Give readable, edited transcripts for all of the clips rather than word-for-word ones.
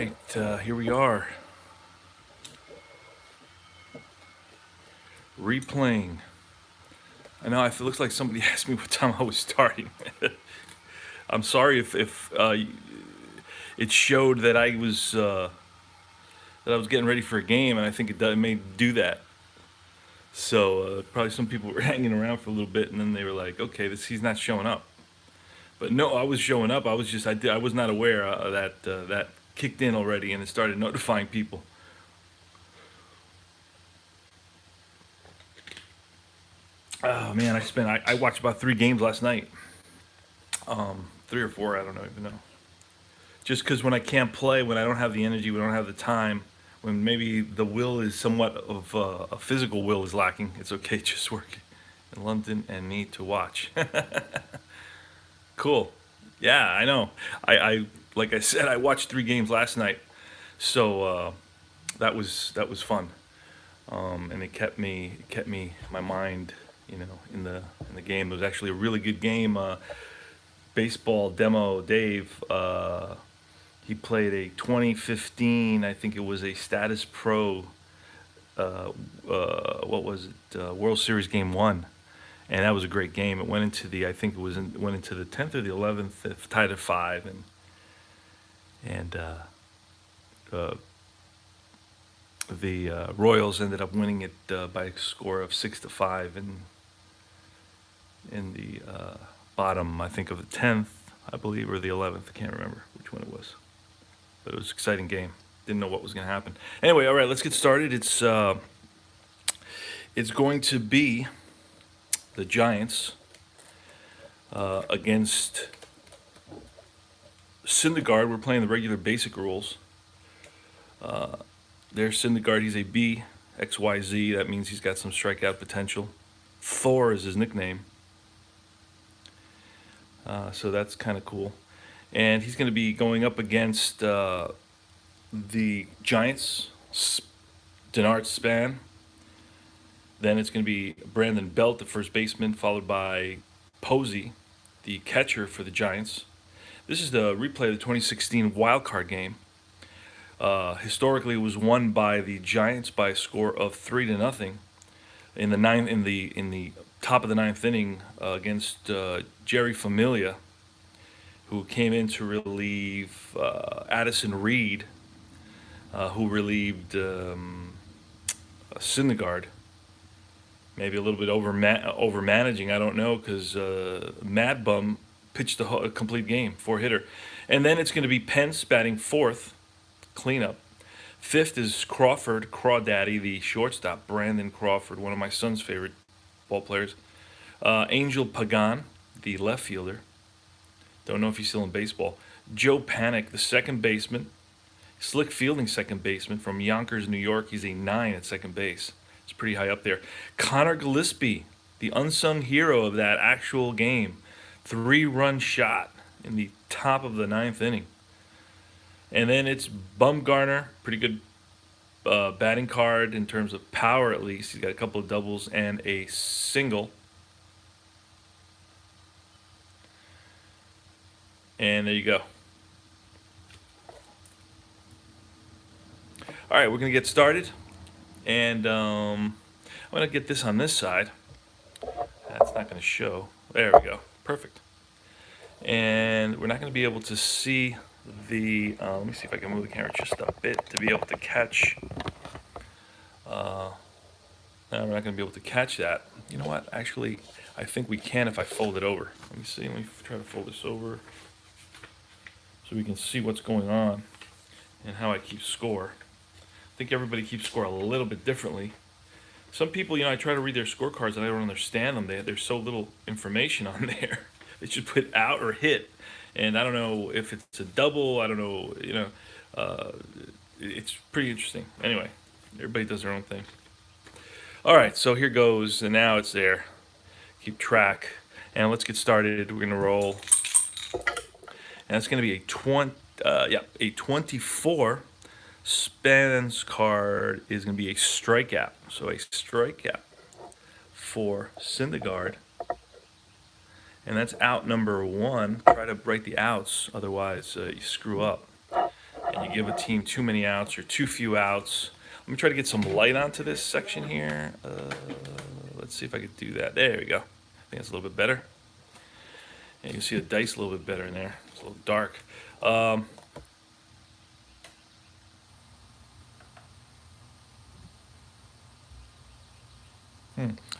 right, here we are, replaying. I know it looks like somebody asked me what time I was starting. I'm sorry if it showed that I was getting ready for a game, and I think it may do that. So probably some people were hanging around for a little bit, and then they were like, "Okay, he's not showing up." But no, I was showing up. I was not aware that that kicked in already, and it started notifying people. Oh man, I watched about 3 games last night. 3 or 4, I don't know even know. Just because when I can't play, when I don't have the energy, when I don't have the time, when maybe the will is somewhat of a physical will is lacking, it's okay just working in London and need to watch. Cool. Yeah, I know. I like I said, I watched 3 games last night, so that was fun, and it kept me my mind, in the game. It was actually a really good game. Baseball demo Dave. He played a 2015, I think it was a Status Pro. What was it? World Series Game One, and that was a great game. It went into the I think it went into the 10th or the 11th, tied at 5, and uh, the Royals ended up winning it by a score of 6-5, and in the bottom, I think, of the 10th, I believe, or the 11th. I can't remember which one it was, but it was an exciting game. Didn't know what was going to happen. Anyway, all right, let's get started. It's going to be the Giants against Syndergaard. We're playing the regular basic rules. There's Syndergaard. He's a B, XYZ. That means he's got some strikeout potential. Thor is his nickname. So that's kind of cool. And he's going to be going up against the Giants, Denard Span. Then it's going to be Brandon Belt, the first baseman, followed by Posey, the catcher for the Giants. This is the replay of the 2016 Wildcard game. Historically, it was won by the Giants by a score of 3-0 in the top of the ninth inning against Jerry Familia, who came in to relieve Addison Reed, who relieved Syndergaard. Maybe a little bit over managing, I don't know, because Mad Bum pitched a complete game, 4-hitter. And then it's going to be Pence batting fourth, cleanup. Fifth is Crawford, Crawdaddy, the shortstop, Brandon Crawford, one of my son's favorite ball players. Angel Pagan, the left fielder. Don't know if he's still in baseball. Joe Panic, the second baseman. Slick Fielding, second baseman from Yonkers, New York. He's a 9 at second base. It's pretty high up there. Connor Gillespie, the unsung hero of that actual game. 3-run shot in the top of the ninth inning. And then it's Bumgarner, pretty good batting card in terms of power at least. He's got a couple of doubles and a single. And there you go. All right, we're going to get started. And I'm going to get this on this side. That's not going to show. There we go. Perfect. And we're not going to be able to see the... let me see if I can move the camera just a bit to be able to catch... no, we're not going to be able to catch that. You know what? Actually, I think we can if I fold it over. Let me see. Let me try to fold this over so we can see what's going on and how I keep score. I think everybody keeps score a little bit differently. Some people, I try to read their scorecards and I don't understand them. There's so little information on there. They should put out or hit. And I don't know if it's a double. I don't know, it's pretty interesting. Anyway, everybody does their own thing. All right, so here goes, and now it's there. Keep track. And let's get started. We're going to roll. And it's going to be a 24. Spans card is going to be a strikeout. So a strikeout for Syndergaard. And that's out number 1. Try to break the outs, otherwise you screw up. and you give a team too many outs or too few outs. Let me try to get some light onto this section here. Let's see if I could do that. There we go. I think it's a little bit better. And you can see the dice a little bit better in there. It's a little dark.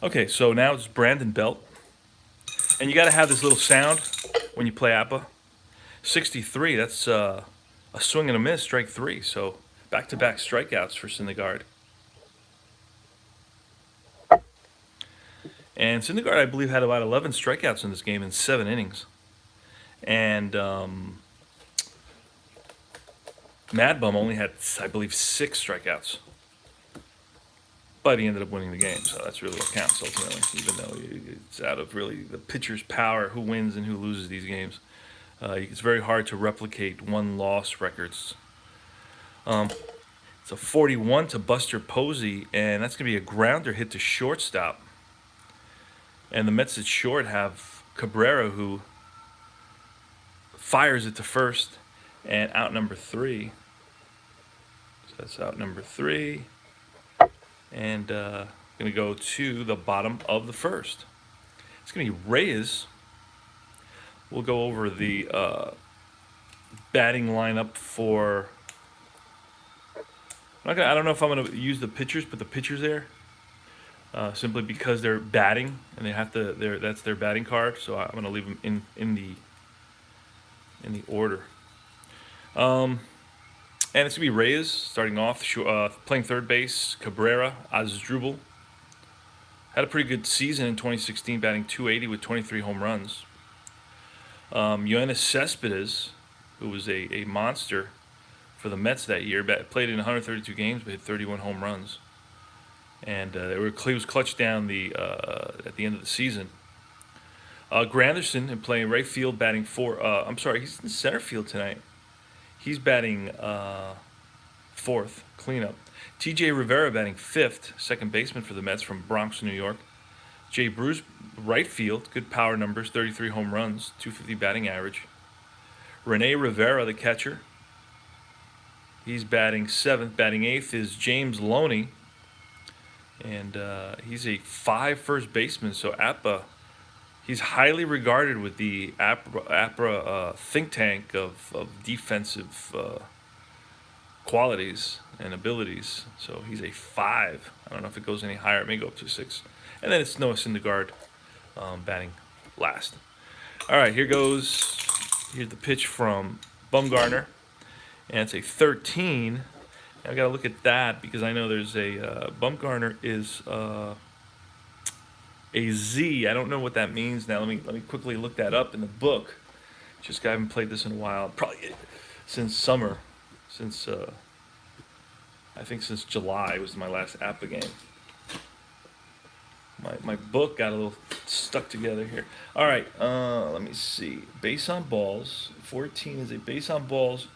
Okay, so now it's Brandon Belt. And you got to have this little sound when you play APBA. 63, that's a swing and a miss, strike 3. So back-to-back strikeouts for Syndergaard. And Syndergaard, I believe, had about 11 strikeouts in this game in 7 innings. And Mad Bum only had, I believe, 6 strikeouts. But he ended up winning the game, so that's really what counts ultimately, even though it's out of really the pitcher's power, who wins and who loses these games. It's very hard to replicate one-loss records. It's a 41 to Buster Posey, and that's going to be a grounder hit to shortstop. And the Mets at short have Cabrera, who fires it to first, and out number 3. So that's out number 3. And going to go to the bottom of the first. It's going to be Reyes. We'll go over the batting lineup for. I don't know if I'm going to use the pitchers, but the pitchers there, simply because they're batting and they have to. That's their batting card. So I'm going to leave them in the order. And it's going to be Reyes starting off, playing third base. Cabrera, Asdrubal. Had a pretty good season in 2016, batting .280 with 23 home runs. Yoenis Cespedes, who was a monster for the Mets that year, played in 132 games but hit 31 home runs. And he was clutched down at the end of the season. Granderson, playing right field, batting he's in center field tonight. He's batting 4th, cleanup. T.J. Rivera batting 5th, second baseman for the Mets from Bronx, New York. Jay Bruce, right field, good power numbers, 33 home runs, .250 batting average. Rene Rivera, the catcher. He's batting 7th. Batting 8th is James Loney. And he's a 5 first baseman, so APBA. He's highly regarded with the APBA think tank of defensive qualities and abilities. So he's a 5. I don't know if it goes any higher. It may go up to 6. And then it's Noah Syndergaard batting last. All right, here's the pitch from Bumgarner. And it's a 13. I've got to look at that because I know there's a Bumgarner is a Z. I don't know what that means now. Let me quickly look that up in the book. Just I haven't played this in a while. Probably since summer. I think since July was my last APBA game. My book got a little stuck together here. All right, let me see. Base on balls. 14 is a base on balls.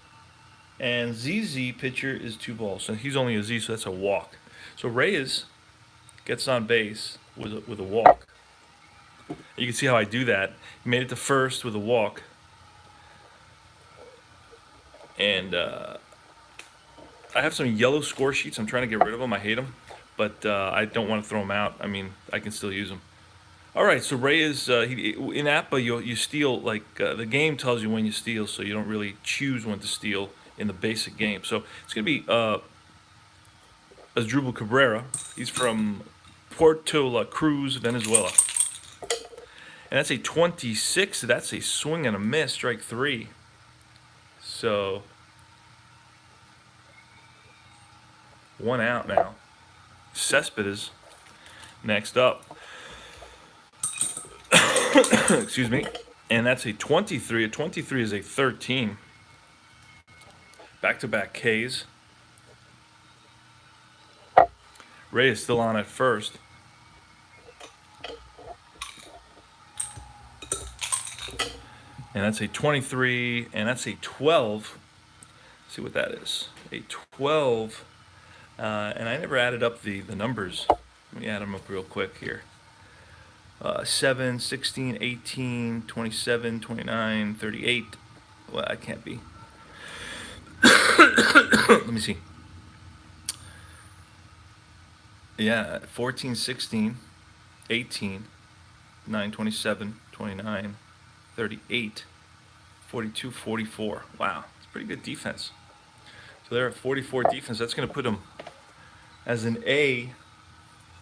And ZZ pitcher is 2 balls. So he's only a Z, so that's a walk. So Reyes gets on base with a walk. You can see how I do that. He made it to first with a walk. And I have some yellow score sheets. I'm trying to get rid of them. I hate them. But I don't want to throw them out. I mean, I can still use them. All right, so Reyes, in APBA, you steal, the game tells you when you steal, so you don't really choose when to steal in the basic game. So it's going to be Asdrubal Cabrera. He's from Puerto La Cruz, Venezuela. And that's a 26. That's a swing and a miss, strike 3. So 1 out now. Cespedes next up. Excuse me. And that's a 23. A 23 is a 13. Back-to-back Ks. Ray is still on at first. And that's a 23, and that's a 12. Let's see what that is. A 12. And I never added up the numbers. Let me add them up real quick here. 7, 16, 18, 27, 29, 38. Well, that can't be. Let me see. Yeah, 14, 16, 18, 9, 27, 29, 38, 42, 44. Wow, it's pretty good defense. So they're at 44 defense. That's going to put them as an A,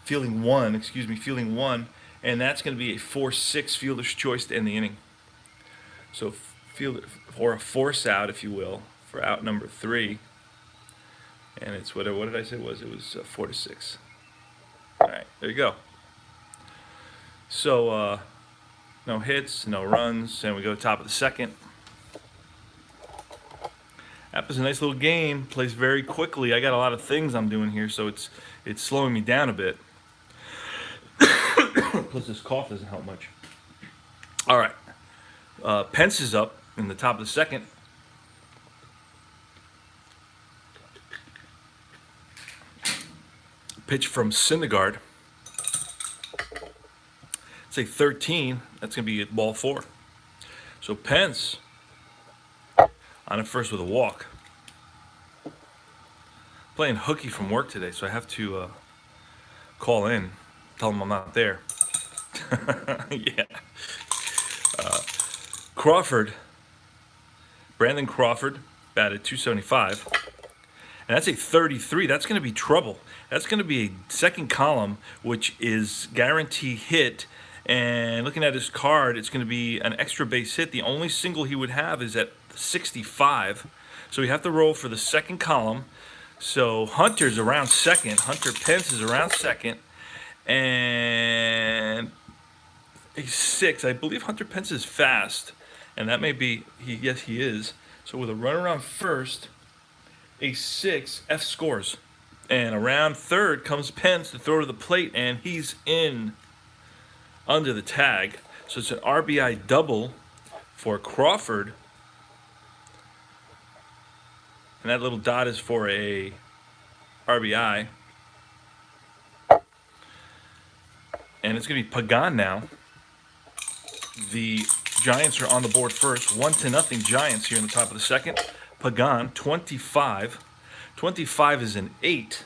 fielding one, and that's going to be a 4-6 fielder's choice to end the inning. So field, or a force out, if you will, for out number 3. And it's what did I say it was? It was 4-6. All right, there you go. So no hits, no runs, and we go top of the second. APBA's a nice little game. Plays very quickly. I got a lot of things I'm doing here, so it's slowing me down a bit. Plus this cough doesn't help much. All right. Pence is up in the top of the second. Pitch from Syndergaard. It's a 13. That's going to be ball 4. So Pence on at first with a walk. Playing hooky from work today, so I have to call in, tell him I'm not there. Yeah. Crawford, Brandon Crawford, batted .275. And that's a 33. That's going to be trouble. That's going to be a second column, which is guarantee hit. And looking at his card, it's going to be an extra base hit. The only single he would have is at 65. So we have to roll for the second column. So Hunter's around second. Hunter Pence is around second. And a 6. I believe Hunter Pence is fast. And that may be, yes, he is. So with a run around first, a 6, F scores. And around third comes Pence to throw to the plate, and he's in under the tag. So it's an RBI double for Crawford. And that little dot is for a RBI. And it's going to be Pagan now. The Giants are on the board first. 1-0 Giants here in the top of the second. Pagan, 25. 25 is an 8.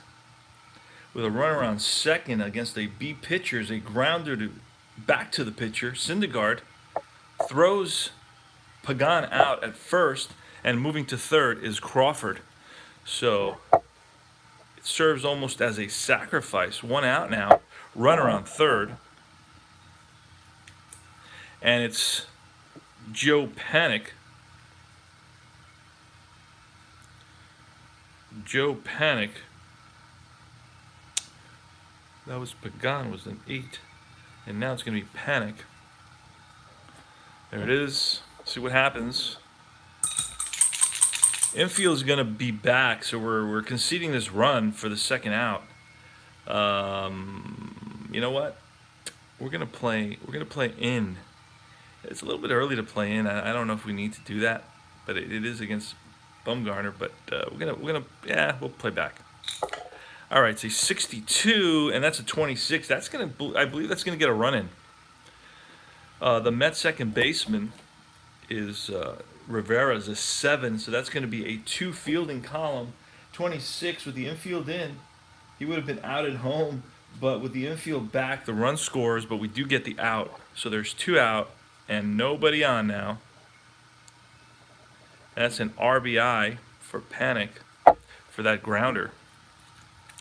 With a run around second against a B pitcher, is a grounder back to the pitcher. Syndergaard throws Pagan out at first, and moving to third is Crawford. So it serves almost as a sacrifice. 1 out now, runner on third. And it's Joe Panik. That was Pagan, was an 8. And now it's going to be Panik. There it is. See what happens. Infield is going to be back, so we're conceding this run for the second out. You know what? We're gonna play in. It's a little bit early to play in. I don't know if we need to do that, but it is against Bumgarner. But we'll play back. All right, so 62, and that's a 26. That's I believe that's gonna get a run in. The Mets second baseman is Rivera is a 7, so that's going to be a 2 fielding column. 26 with the infield in. He would have been out at home, but with the infield back, the run scores, but we do get the out. So there's 2 out and nobody on now. That's an RBI for Panik for that grounder.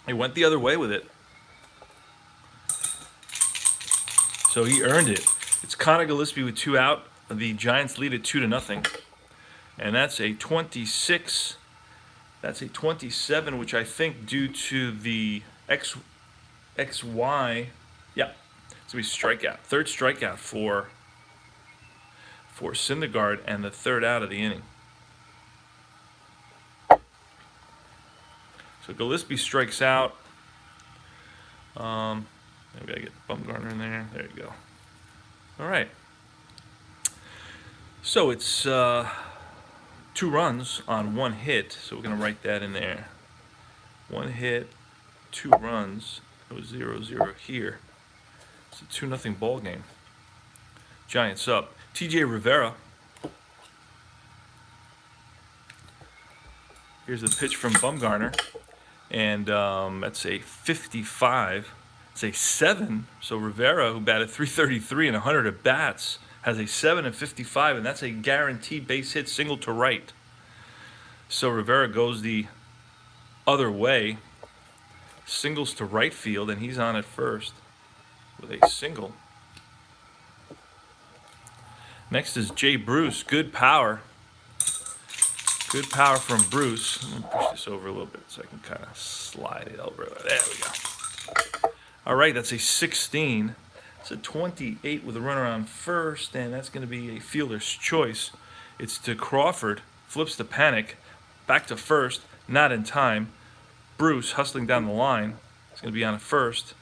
He went the other way with it. So he earned it. It's Connor Gillespie with 2 out. The Giants lead it 2-0. And that's a 26. That's a 27, which I think due to the XY. Yeah, it's going to be strikeout. Third strikeout for Syndergaard and the third out of the inning. So Gillespie strikes out. We got to get Bumgarner in there. There you go. All right. So it's 2 runs on 1 hit, so we're going to write that in there. 1 hit, 2 runs. It was 0-0 here. It's a 2-0 ball game. Giants up. TJ Rivera Here's the pitch from Bumgarner, and that's a 55. It's a 7. So Rivera, who batted .333 and 100 at bats, has a 7 and 55, and that's a guaranteed base hit single to right. So Rivera goes the other way, singles to right field, and he's on at first with a single. Next is Jay Bruce. Good power. Good power from Bruce. I'm going to push this over a little bit so I can kind of slide it over. There we go. All right, that's a 16. It's a 28 with a runner on first, and that's going to be a fielder's choice. It's to Crawford. Flips the panic. Back to first. Not in time. Bruce hustling down the line. It's going to be on a first.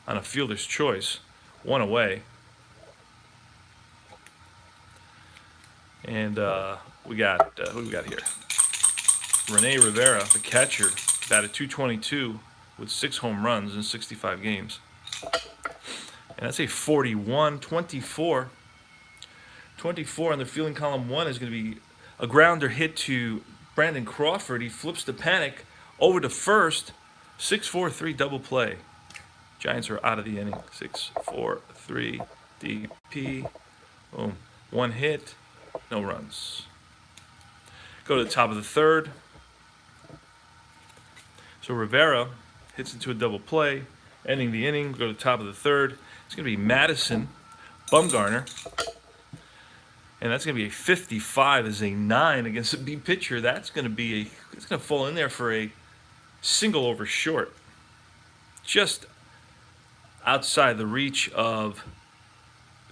On a fielder's choice. One away. And we got, who do we got here? Rene Rivera, the catcher, batted .222 with 6 home runs in 65 games. And that's a 41, 24. 24 on the fielding column 1 is going to be a grounder hit to Brandon Crawford. He flips the panic over to first. 6-4-3 double play. Giants are out of the inning. 6-4-3 DP. Boom. 1 hit. No runs. Go to the top of the third. So Rivera hits into a double play, ending the inning. Go to the top of the third. It's going to be Madison, Bumgarner. And that's going to be a 55 as a 9 against a B pitcher. That's going to be it's going to fall in there for a single over short. Just outside the reach of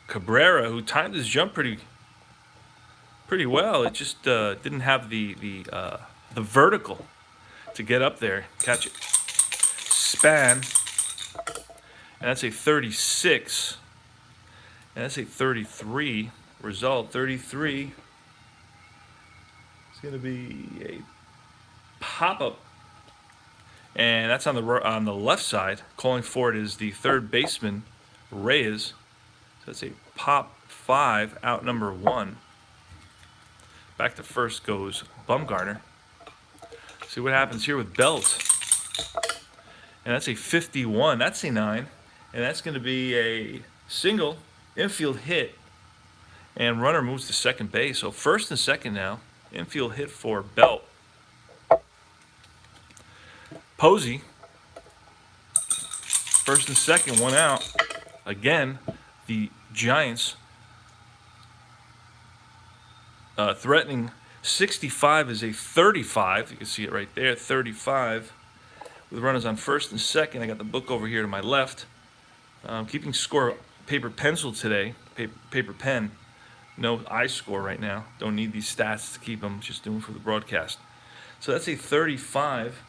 Cabrera, who timed his jump pretty well. It just didn't have the vertical to get up there, catch it. Span, and that's a 36, and that's a 33 result. 33 is going to be a pop-up, and that's on the left side. Calling for it is the third baseman, Reyes. So that's a pop 5, out number 1. Back to first goes Bumgarner. See what happens here with Belt. And that's a 51. That's a 9. And that's going to be a single infield hit. And runner moves to second base. So first and second now. Infield hit for Belt. Posey. First and second, 1 out. Again, the Giants threatening 65 is a 35. You can see it right there, 35. With runners on first and second. I got the book over here to my left. Keeping score paper pencil today, paper pen. No eye score right now. Don't need these stats to keep them, just doing for the broadcast. So that's a 35.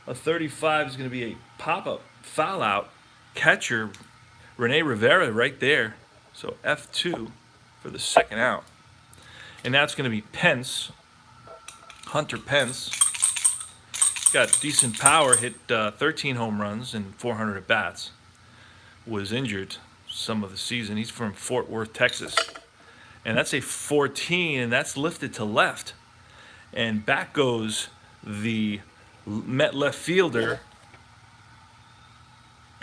A 35 is going to be a pop-up foul out. Catcher Rene Rivera right there. So F2 for the second out. And now it's going to be Pence, Hunter Pence. Got decent power, hit 13 home runs and 400 at bats. Was injured some of the season. He's from Fort Worth, Texas. And that's a 14, and that's lifted to left. And back goes the Met left fielder,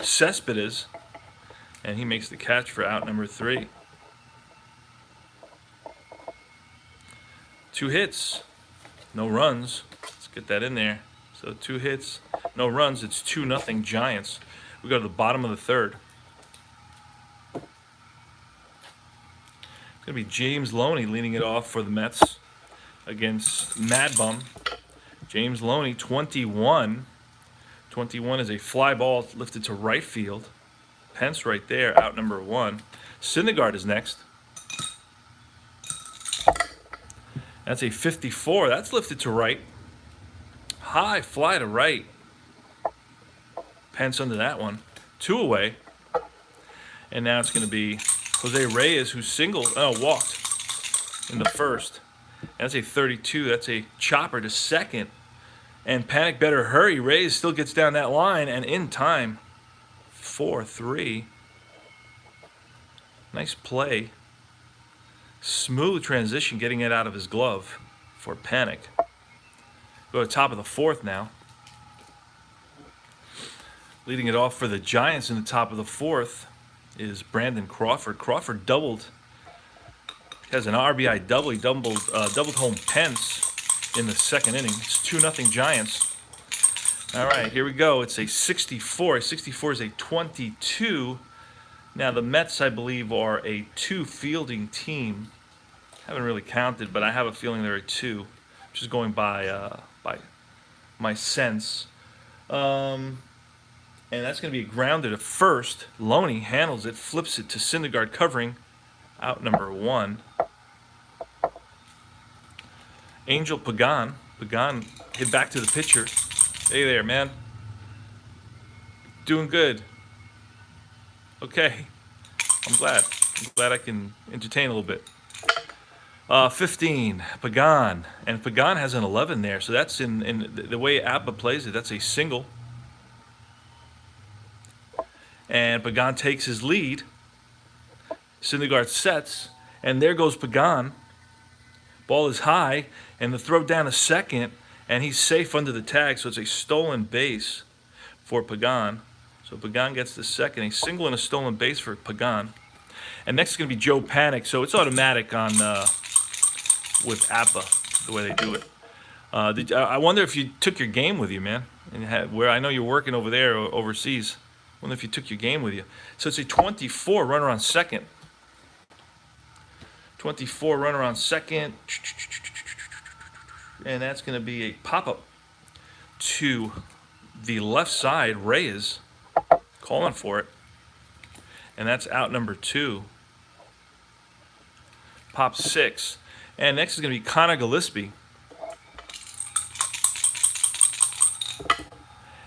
Cespedes, and he makes the catch for out number 3. 2 hits, no runs. Let's get that in there. So 2 hits, no runs. It's 2-0 Giants. We go to the bottom of the third. It's going to be James Loney leading it off for the Mets against Mad Bum. James Loney, 21. 21 is a fly ball lifted to right field. Pence right there, out number 1. Syndergaard is next. That's a 54. That's lifted to right. High fly to right. Pence under that one. 2 away. And now it's going to be Jose Reyes, who walked in the first. That's a 32. That's a chopper to second. And panic better hurry. Reyes still gets down that line and in time. 4-3. Nice play. Smooth transition, getting it out of his glove for panic. Go to the top of the fourth now. Leading it off for the Giants in the top of the fourth is Brandon Crawford. Crawford doubled. He has an RBI double. He doubled home Pence in the second inning. It's 2-0 Giants. All right, here we go. It's a 64. A 64 is a 22. Now, the Mets, I believe, are a 2 fielding team. Haven't really counted, but I have a feeling they're a 2. Just going by my sense. And that's going to be grounded at first. Loney handles it, flips it to Syndergaard covering. Out number 1. Angel Pagan. Pagan hit back to the pitcher. Hey there, man. Doing good. Okay. I'm glad I can entertain a little bit. 15, Pagan. And Pagan has an 11 there, so that's in the way APBA plays it, that's a single. And Pagan takes his lead. Syndergaard sets, and there goes Pagan. Ball is high, and the throw down to second, and he's safe under the tag, so it's a stolen base for Pagan. So Pagan gets the second, a single and a stolen base for Pagan. And next is going to be Joe Panic, so it's automatic on with APBA, the way they do it. I wonder if you took your game with you, man. And where I know you're working over there overseas. I wonder if you took your game with you. So it's a 24 runner on second. 24 runner on second. And that's going to be a pop-up to the left side. Reyes calling for it. And that's out number 2. Pop 6. And next is going to be Connor Gillespie.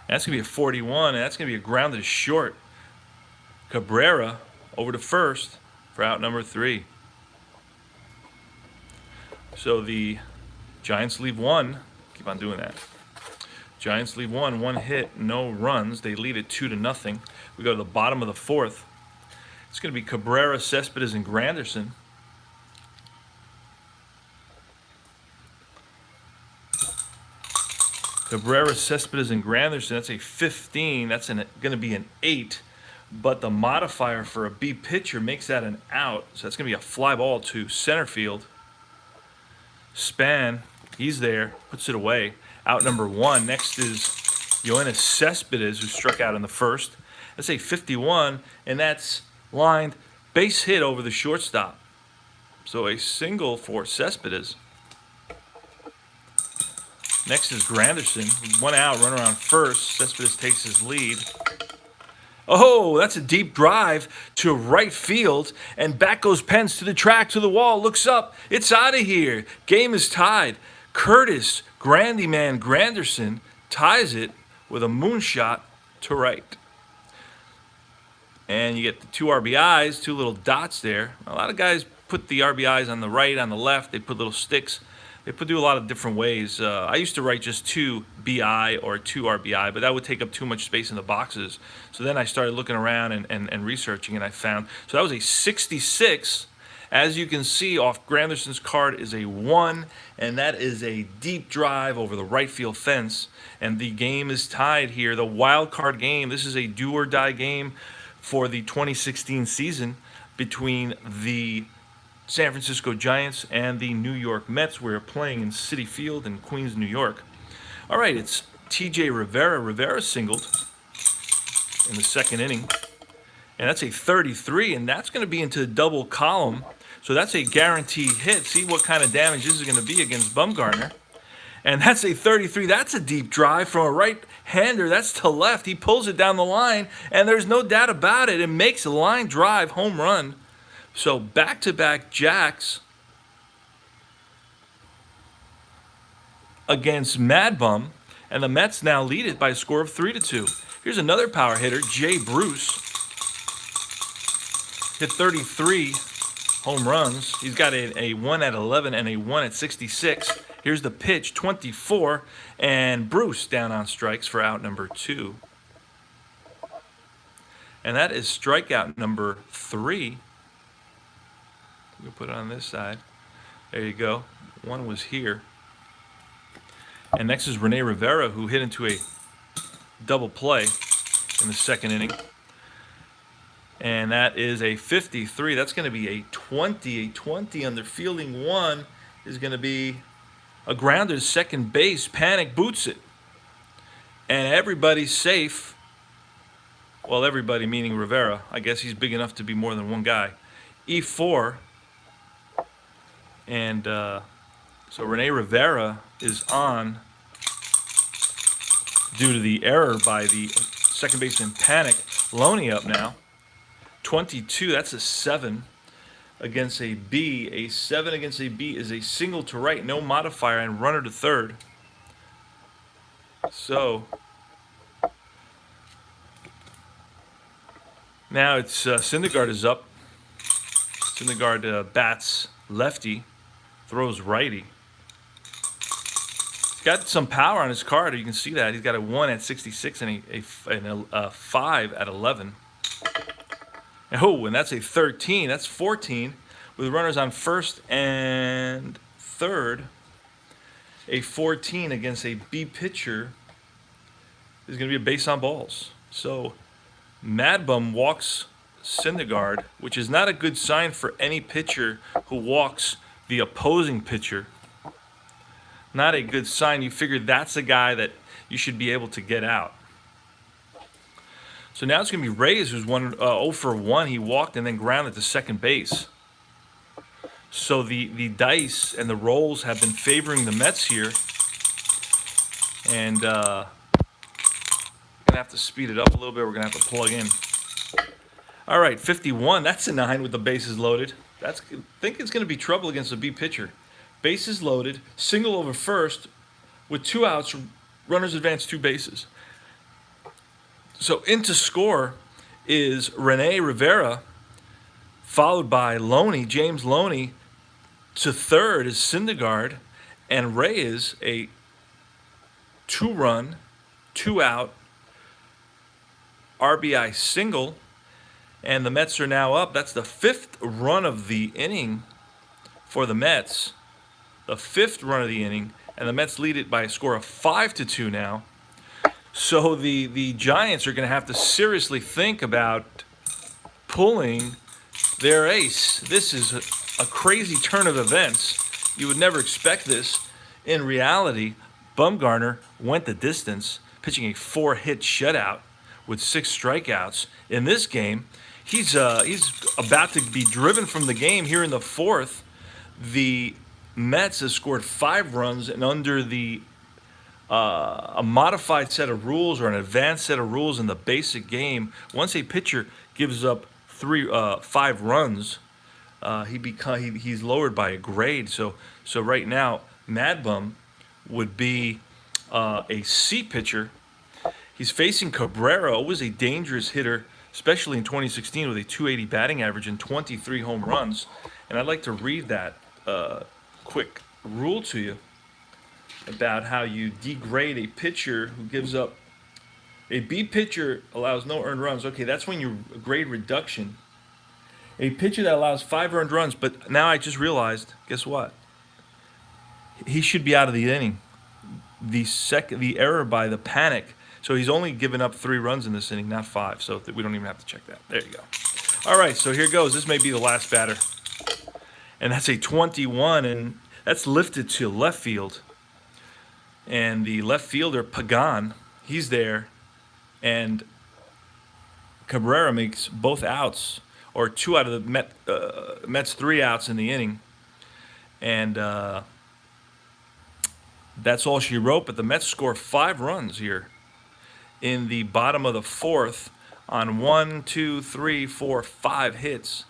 And that's going to be a 41, and that's going to be a grounded short. Cabrera over to first for out number 3. So the Giants leave 1. Keep on doing that. Giants leave 1 hit, no runs. They lead it 2-0. We go to the bottom of the fourth. It's going to be Cabrera, Cespedes, and Granderson. Cabrera, Cespedes, and Granderson, that's a 15. That's going to be an 8. But the modifier for a B pitcher makes that an out. So that's going to be a fly ball to center field. Span, he's there, puts it away. Out number 1. Next is Yoenis Cespedes, who struck out in the first. That's a 51, and that's lined base hit over the shortstop. So a single for Cespedes. Next is Granderson. 1 out, runner on first. Cespedes takes his lead. Oh, that's a deep drive to right field. And back goes Pence to the track, to the wall. Looks up. It's out of here. Game is tied. Curtis Grandyman Granderson ties it with a moonshot to right. And you get the 2 RBIs, 2 little dots there. A lot of guys put the RBIs on the right, on the left. They put little sticks. They do a lot of different ways. I used to write just 2 BI or 2 RBI, but that would take up too much space in the boxes. So then I started looking around and researching, and I found. So that was a 66. As you can see, off Granderson's card is a 1, and that is a deep drive over the right field fence. And the game is tied here. The wild card game. This is a do-or-die game for the 2016 season between the San Francisco Giants and the New York Mets. We're playing in Citi Field in Queens, New York. All right, it's T.J. Rivera. Rivera singled in the second inning. And that's a 33, and that's going to be into the double column. So that's a guaranteed hit. See what kind of damage this is going to be against Bumgarner. And that's a 33. That's a deep drive from a right-hander. That's to left. He pulls it down the line, and there's no doubt about it. It makes a line drive home run. So back-to-back jacks against Mad Bum, and the Mets now lead it by a score of 3-2. Here's another power hitter, Jay Bruce. Hit 33 home runs. He's got a 1 at 11 and a 1 at 66. Here's the pitch, 24, and Bruce down on strikes for out number 2. And that is strikeout number 3. We'll put it on this side. There you go. 1 was here. And next is Rene Rivera, who hit into a double play in the second inning. And that is a 53. That's going to be a 20. A 20 under fielding one is going to be a grounder to second base. Panic boots it. And everybody's safe. Well, everybody meaning Rivera. I guess he's big enough to be more than one guy. E4. And so Rene Rivera is on due to the error by the second baseman Panic. Loney up now. 22, that's a 7 against a B. A 7 against a B is a single to right, no modifier, and runner to third. So now it's Syndergaard is up. Syndergaard bats lefty, throws righty. He's got some power on his card. You can see that. He's got a 1 at 66 and a 5 at 11. Oh, and that's a 13. That's 14 with runners on first and third. A 14 against a B pitcher is going to be a base on balls. So Mad Bum walks Syndergaard, which is not a good sign for any pitcher who walks the opposing pitcher. Not a good sign. You figure that's a guy that you should be able to get out. So now it's going to be Reyes, who's 0 for 1. He walked and then grounded to second base. So the dice and the rolls have been favoring the Mets here. And we're going to have to speed it up a little bit. We're going to have to plug in. All right, 51. That's a 9 with the bases loaded. I think it's going to be trouble against a B pitcher. Bases loaded, single over first, with 2 outs, runners advance 2 bases. So into score is Rene Rivera, followed by Loney, James Loney. To third is Syndergaard, and Reyes a 2-run, 2-out RBI single, and the Mets are now up. That's the 5th run of the inning for the Mets. The 5th run of the inning, and the Mets lead it by a score of 5-2 now. So the Giants are going to have to seriously think about pulling their ace. This is a crazy turn of events. You would never expect this. In reality, Bumgarner went the distance, pitching a 4-hit shutout with 6 strikeouts. In this game, he's about to be driven from the game here in the 4th. The Mets have scored 5 runs, and under a modified set of rules or an advanced set of rules in the basic game, once a pitcher gives up 5 runs, he's lowered by a grade. So right now, Mad Bum would be a C pitcher. He's facing Cabrera, always a dangerous hitter, especially in 2016 with a 280 batting average and 23 home runs. And I'd like to read that quick rule to you about how you degrade a pitcher who gives up. A B pitcher allows no earned runs. Okay, that's when you grade reduction. A pitcher that allows 5 earned runs, but now I just realized, guess what? He should be out of the inning. The error by the Panic. So he's only given up 3 runs in this inning, not 5. So we don't even have to check that. There you go. All right, so here goes. This may be the last batter. And that's a 21, and that's lifted to left field. And the left fielder, Pagan, he's there. And Cabrera makes both outs, or 2 out of the Mets 3 outs in the inning. And that's all she wrote. But the Mets score 5 runs here in the bottom of the 4th on 1, 2, 3, 4, 5 hits.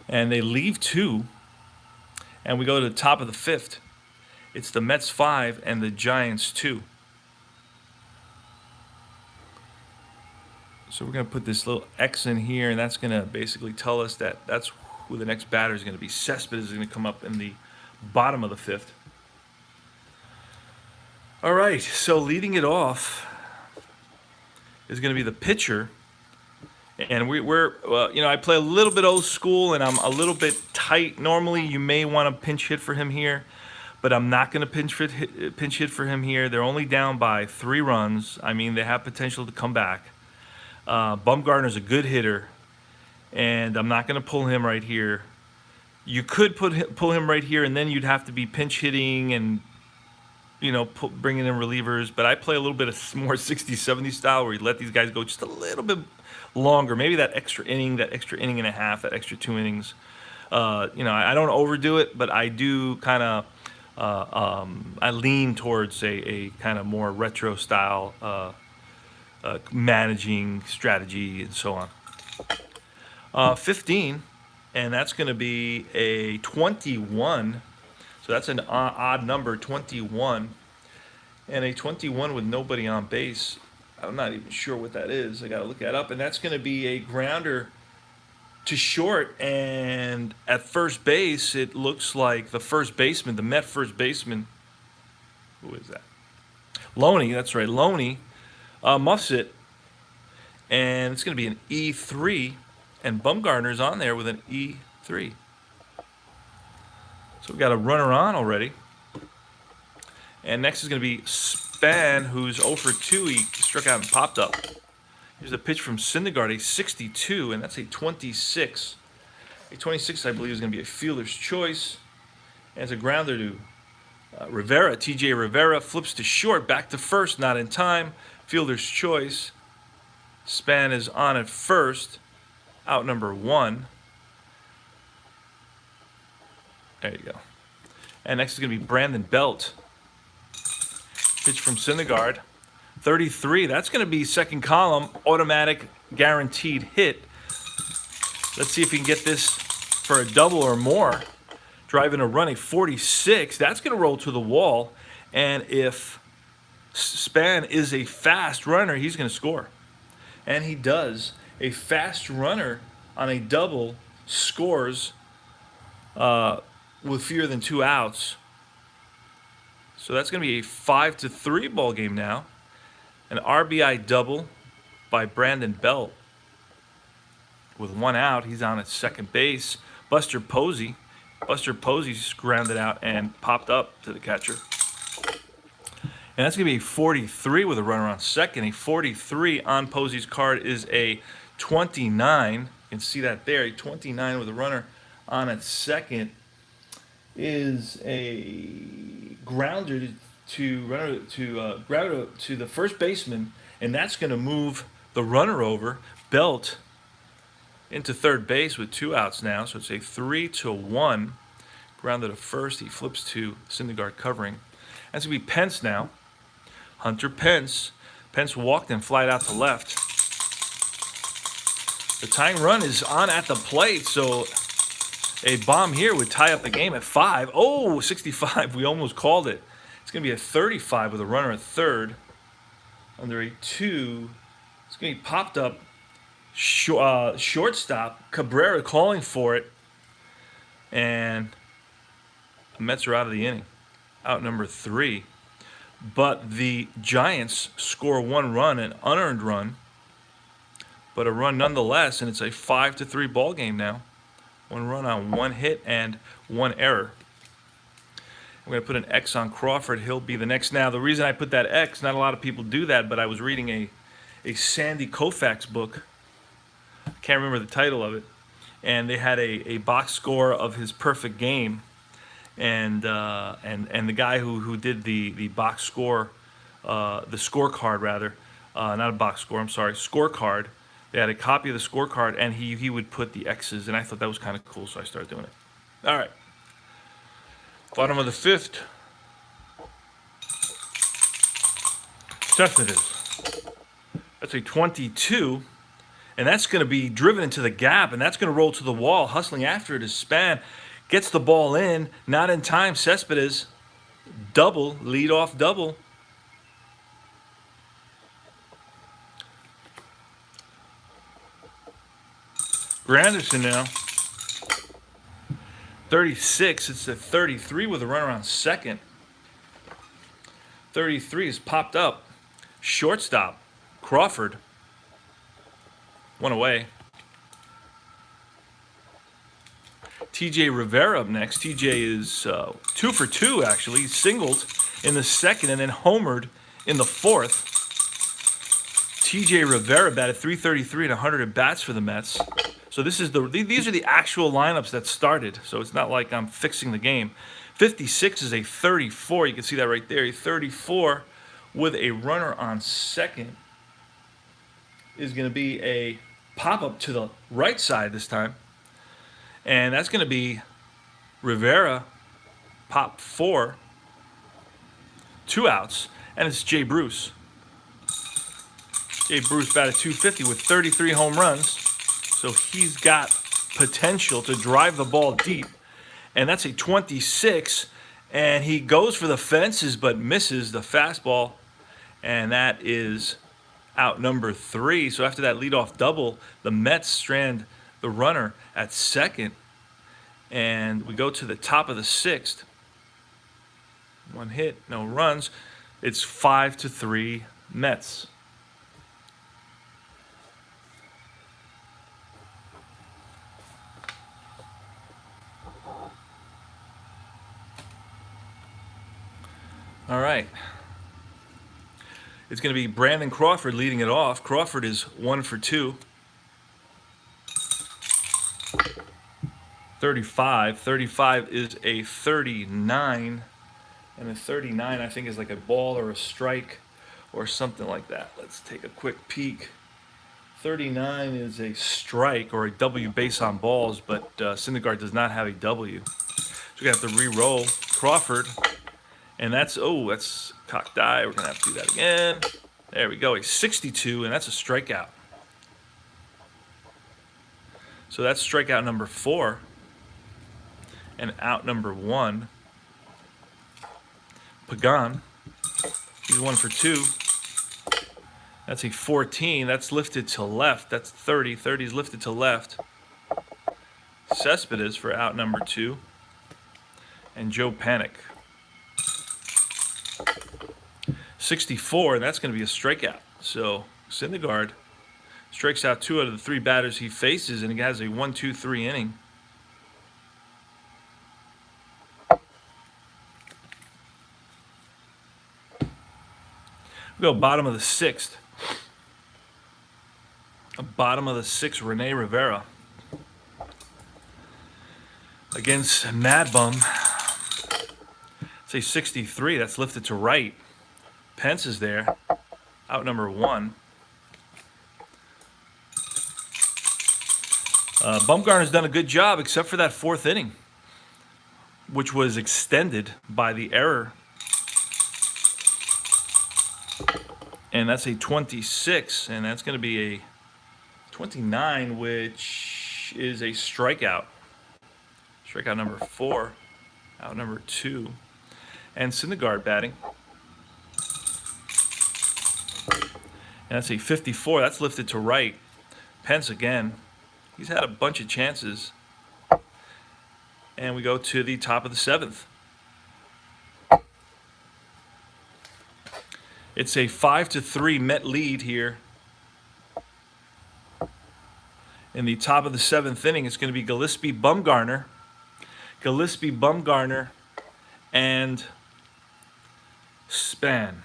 And they leave 2. And we go to the top of the 5th. It's the Mets 5 and the Giants 2. So we're going to put this little X in here, and that's going to basically tell us that that's who the next batter is going to be. Cespedes is going to come up in the bottom of the 5th. All right, so leading it off is going to be the pitcher. And we're I play a little bit old school, and I'm a little bit tight. Normally, you may want to pinch hit for him here. but I'm not going to pinch hit for him here. They're only down by 3 runs. I mean, they have potential to come back. Bumgarner's a good hitter, and I'm not going to pull him right here. You could pull him right here, and then you'd have to be pinch hitting and, you know, bringing in relievers. But I play a little bit of more 60-70 style where you let these guys go just a little bit longer. Maybe that extra inning and a half, that extra 2 innings. You know, I don't overdo it, but I do kind of I lean towards a kind of more retro style managing strategy and so on. 15, and that's going to be a 21. So that's an odd number, 21. And a 21 with nobody on base. I'm not even sure what that is. I got to look that up. And that's going to be a grounder to short. And at first base, it looks like the first baseman, the Met first baseman, who is that? Loney, that's right. Loney muffs it. And it's going to be an E3. And Bumgarner's on there with an E3. So we got a runner on already. And next is going to be Span, who's 0 for 2. He struck out and popped up. Here's a pitch from Syndergaard, a 62, and that's a 26. A 26, I believe, is going to be a fielder's choice. And it's a grounder to Rivera. TJ Rivera flips to short, back to first, not in time. Fielder's choice. Span is on at first. Out number 1. There you go. And next is going to be Brandon Belt. Pitch from Syndergaard. 33. That's going to be second column, automatic, guaranteed hit. Let's see if we can get this for a double or more. Driving a run, a 46. That's going to roll to the wall. And if Span is a fast runner, he's going to score. And he does. A fast runner on a double scores with fewer than 2 outs. So that's going to be a 5-3 ball game now. An RBI double by Brandon Belt. With 1 out, he's on at second base. Buster Posey's grounded out and popped up to the catcher. And that's going to be a 43 with a runner on second. A 43 on Posey's card is a 29. You can see that there. A 29 with a runner on at second is a grounder to the first baseman, and that's going to move the runner over. Belt into third base with 2 outs now, so it's a 3-1 grounded to first. He flips to Syndergaard covering. That's going to be Pence now. Hunter Pence. Pence walked and flied out to left. The tying run is on at the plate, so a bomb here would tie up the game at 5. Oh, 65. We almost called it. It's going to be a 35 with a runner at third. Under a 2. It's going to be popped up. Shortstop. Cabrera calling for it. And the Mets are out of the inning. Out number 3. But the Giants score 1 run, an unearned run. But a run nonetheless, and it's a 5-3 ball game now. 1 run on 1 hit and 1 error. I'm going to put an X on Crawford. He'll be the next. Now, the reason I put that X, not a lot of people do that, but I was reading a Sandy Koufax book. I can't remember the title of it. And they had a box score of his perfect game. And the guy who did the box score, the scorecard rather, not a box score, I'm sorry, scorecard. They had a copy of the scorecard, and he would put the X's, and I thought that was kind of cool, so I started doing it. All right. Bottom of the 5th. Cespedes. That's a 22, and that's going to be driven into the gap, and that's going to roll to the wall. Hustling after it is Span. Gets the ball in, not in time. Cespedes, double, leadoff double. Granderson now. 36. It's a 33 with a runner on second. 33 is popped up. Shortstop. Crawford. 1 away. TJ Rivera up next. TJ is 2 for 2, actually. He singled in the second and then homered in the fourth. TJ Rivera batted .333 and 100 at bats for the Mets. So these are the actual lineups that started. So it's not like I'm fixing the game. 56 is a 34. You can see that right there. A 34 with a runner on second is going to be a pop-up to the right side this time. And that's going to be Rivera, pop 4, 2 outs, and it's Jay Bruce. Jay Bruce batted .250 with 33 home runs, so he's got potential to drive the ball deep. And that's a 26, and he goes for the fences but misses the fastball, and that is out number 3. So after that leadoff double, the Mets strand the runner at second, and we go to the top of the 6th. 1 hit, no runs. It's 5-3 Mets. All right. It's going to be Brandon Crawford leading it off. Crawford is 1 for 2. 35. 35 is a 39. And a 39, I think, is like a ball or a strike or something like that. Let's take a quick peek. 39 is a strike or a W base on balls, but Syndergaard does not have a W. So we have to re-roll Crawford. And that's cocked eye. We're going to have to do that again. There we go, a 62, and that's a strikeout. So that's strikeout number 4. And out number 1. Pagan, he's 1 for 2. That's a 14. That's lifted to left. That's 30. 30 is lifted to left. Cespedes for out number 2. And Joe Panic. 64, and that's going to be a strikeout. So Syndergaard strikes out 2 out of the 3 batters he faces, and he has a 1-2-3 inning. We go bottom of the 6th. Bottom of the 6th, Rene Rivera against Mad Bum. It's a 63. That's lifted to right. Pence is there. Out number 1. Bumgarner's done a good job except for that 4th inning, which was extended by the error. And that's a 26, and that's going to be a 29, which is a strikeout. Strikeout number 4, out number 2. And Syndergaard batting. And that's a 54. That's lifted to right. Pence again. He's had a bunch of chances. And we go to the top of the 7th. It's a 5-3 Met lead here. In the top of the 7th inning, it's going to be Gillespie, Bumgarner. Gillespie, Bumgarner, and Span.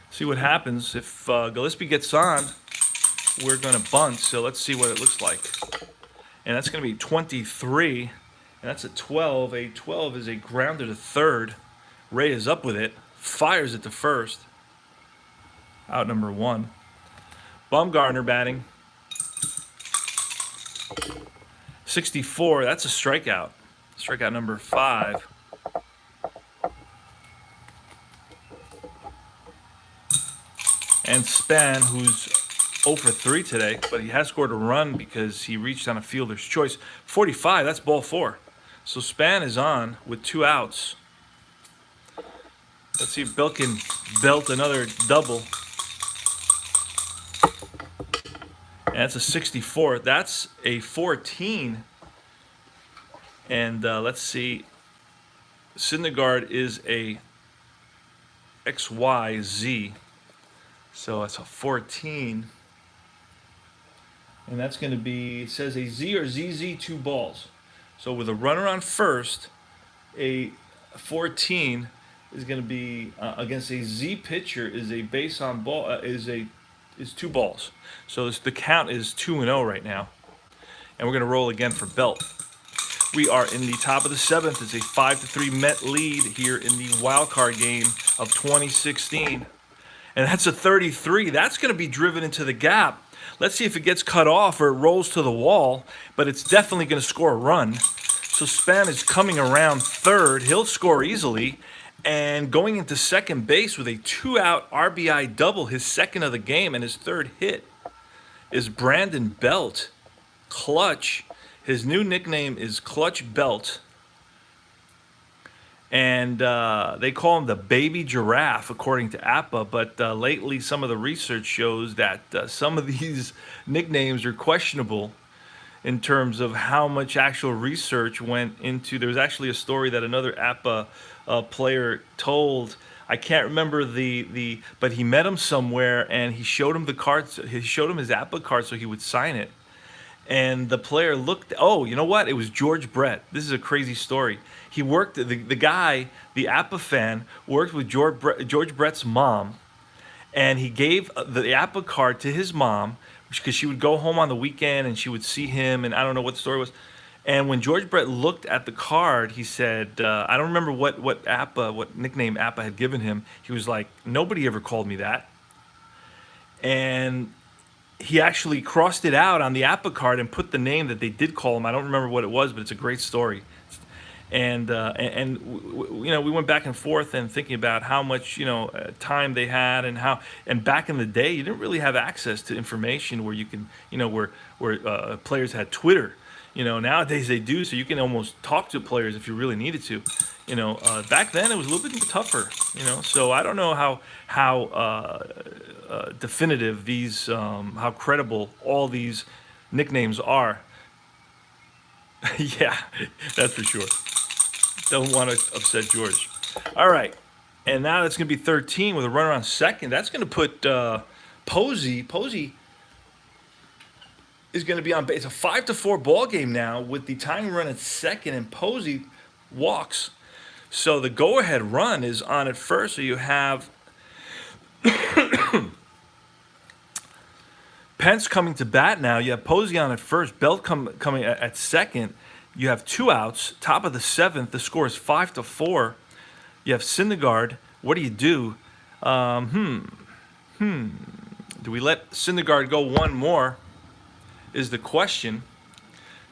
See what happens. If Gillespie gets on, we're going to bunt. So let's see what it looks like. And that's going to be 23. And that's a 12. A 12 is a grounder to third. Ray is up with it. Fires it to first. Out number 1. Bumgarner batting. 64. That's a strikeout. Strikeout number 5. And Span, who's 0 for 3 today, but he has scored a run because he reached on a fielder's choice. 45, that's ball 4. So Span is on with 2 outs. Let's see if Bill can belt another double. And that's a 64. That's a 14. And let's see. Syndergaard is a XYZ. So that's a 14. And that's going to be, it says a Z or ZZ 2 balls. So with a runner on first, a 14 is going to be against a Z pitcher is a base on ball is 2 balls. So the count is 2-0 right now, and we're going to roll again for Belt. We are in the top of the 7th. It's a 5-3 Met lead here in the Wildcard game of 2016, and that's a 33. That's going to be driven into the gap. Let's see if it gets cut off or it rolls to the wall, but it's definitely going to score a run. So Span is coming around third. He'll score easily. And going into second base with a 2-out RBI double, his second of the game, and his third hit is Brandon Belt. Clutch. His new nickname is Clutch Belt. And they call him the baby giraffe, according to APBA. But lately, some of the research shows that some of these nicknames are questionable in terms of how much actual research went into. There's actually a story that another APBA player told. I can't remember but he met him somewhere and he showed him the cards. He showed him his APBA card so he would sign it. And the player looked. Oh, you know what? It was George Brett. This is a crazy story. He worked. The guy, the APBA fan, worked with George Brett's mom, and he gave the APBA card to his mom because she would go home on the weekend and she would see him, and I don't know what the story was. And when George Brett looked at the card, he said, I don't remember what nickname APBA had given him. He was like, nobody ever called me that. And he actually crossed it out on the APBA card and put the name that they did call him. I don't remember what it was, but it's a great story. And we went back and forth and thinking about how much time they had and back in the day you didn't really have access to information where you can where players had Twitter. Nowadays they do, so you can almost talk to players if you really needed to. Back then it was a little bit tougher. So I don't know how definitive these, how credible all these nicknames are. Yeah, that's for sure. Don't want to upset George. All right, and now that's going to be 13 with a runner on second. That's going to put Posey. Posey is going to be on base. It's a 5-4 ball game now with the tying run at second, and Posey walks. So the go-ahead run is on at first. So you have Pence coming to bat now. You have Posey on at first. Belt coming at second. You have 2 outs. Top of the 7th. The score is 5-4. You have Syndergaard. What do you do? Do we let Syndergaard go one more? Is the question.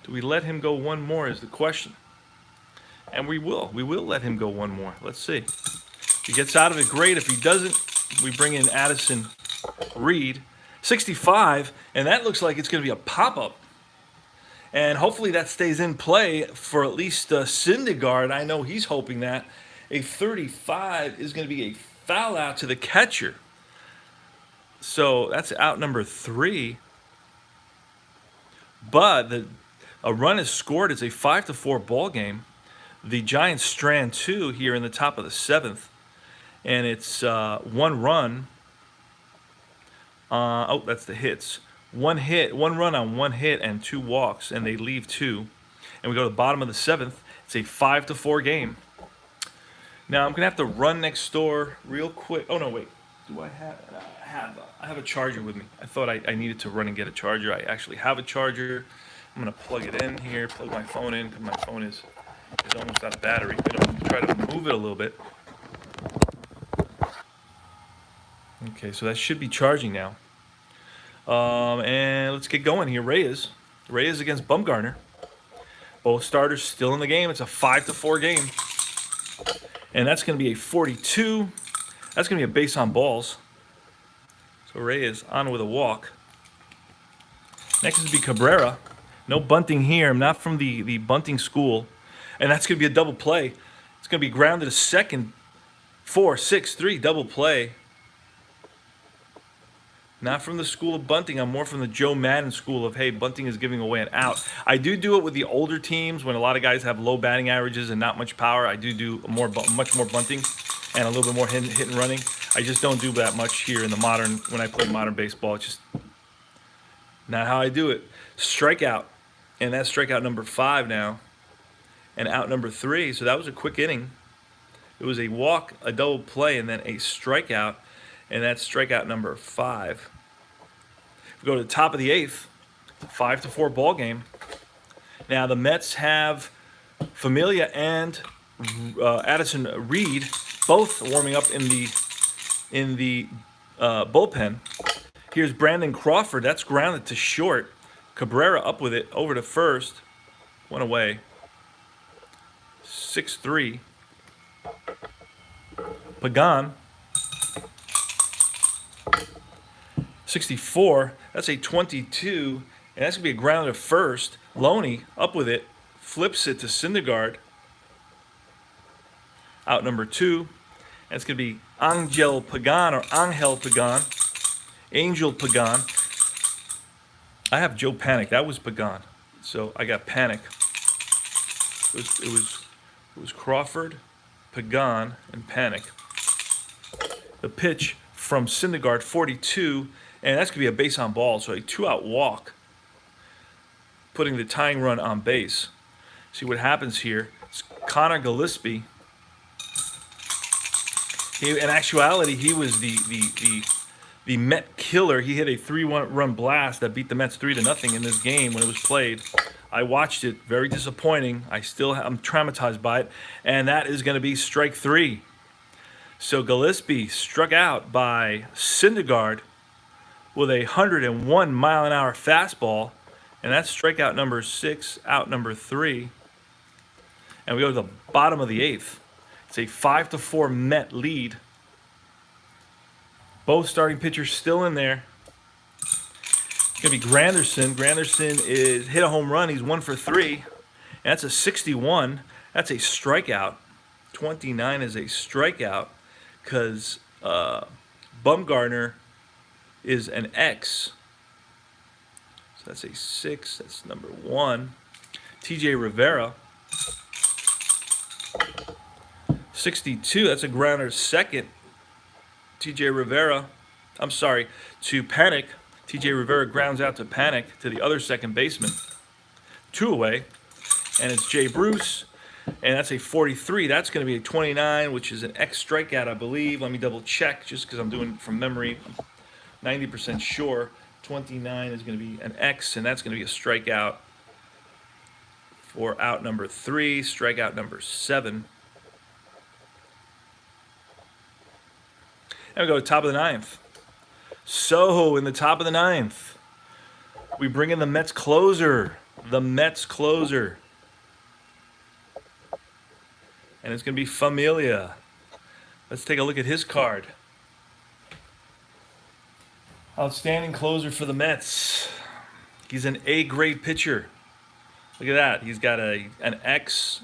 Do we let him go one more? Is the question. And we will. We will let him go one more. Let's see. If he gets out of it, great. If he doesn't, we bring in Addison Reed. 65, and that looks like it's going to be a pop-up. And hopefully that stays in play for at least Syndergaard. I know he's hoping that. A 35 is going to be a foul out to the catcher. So that's out number 3. But a run is scored. It's a 5-4 ball game. The Giants strand 2 here in the top of the 7th. And it's 1 run. That's the hits. 1 run on 1 hit and 2 walks, and they leave 2. And we go to the bottom of the 7th. It's a 5-4 game. Now I'm gonna have to run next door real quick. Oh no, wait. Do I have a charger with me? I thought I needed to run and get a charger. I actually have a charger. I'm gonna plug it in here. Plug my phone in because my phone is almost out of battery. I'm gonna try to move it a little bit. Okay, so that should be charging now. And let's get going here. Reyes against Bumgarner. Both starters still in the game. It's a 5-4 game. And that's going to be a 42. That's going to be a base on balls. So Reyes on with a walk. Next is going to be Cabrera. No bunting here. I'm not from the bunting school. And that's going to be a double play. It's going to be grounded to second. 4-6-3 double play. Not from the school of bunting. I'm more from the Joe Madden school of, hey, bunting is giving away an out. I do it with the older teams when a lot of guys have low batting averages and not much power. I do much more bunting and a little bit more hit and running. I just don't do that much here in the when I play modern baseball. It's just not how I do it. Strikeout. And that's strikeout number 5 now. and out number 3. So that was a quick inning. It was a walk, a double play, and then a strikeout, and that's strikeout number 5. If we go to the top of the 8th, 5-4 ball game. Now the Mets have Familia and Addison Reed both warming up in the bullpen. Here's Brandon Crawford. That's grounded to short. Cabrera up with it over to first. One away. 6-3. Pagan. 64. That's a 22. And that's going to be a ground to first. Loney up with it. Flips it to Syndergaard. Out number 2. And it's going to be Angel Pagan or Angel Pagan. Angel Pagan. I have Joe Panic. That was Pagan. So I got Panic. It was Crawford, Pagan, and Panic. The pitch from Syndergaard, 42, and that's going to be a base on ball, so a 2-out walk, putting the tying run on base. See what happens here. It's Connor Gillespie. In actuality, he was the Met killer. He hit a 3-run blast that beat the Mets 3-0 in this game when it was played. I watched it. Very disappointing. I'm traumatized by it, and that is going to be strike 3. So Gillespie struck out by Syndergaard with a 101-mile-an-hour fastball, and that's strikeout number 6, out number 3. And we go to the bottom of the 8th. It's a 5-4 Met lead. Both starting pitchers still in there. It's going to be Granderson. Granderson is hit a home run. He's 1 for 3. And that's a 61. That's a strikeout. 29 is a strikeout because Bumgarner is an X. So that's a 6. That's number 1. TJ Rivera. 62. That's a grounder second. TJ Rivera. I'm sorry, to Panic. TJ Rivera grounds out to Panic to the other second baseman. 2 away. And it's Jay Bruce. And that's a 43. That's going to be a 29, which is an X strikeout, I believe. Let me double check just because I'm doing it from memory. I'm 90% sure. 29 is going to be an X, and that's going to be a strikeout for out number 3, strikeout number 7. And we go to top of the 9th. So in the top of the 9th, we bring in the Mets closer. The Mets closer. And it's going to be Familia. Let's take a look at his card. Outstanding closer for the Mets. He's an A-grade pitcher. Look at that. He's got an X.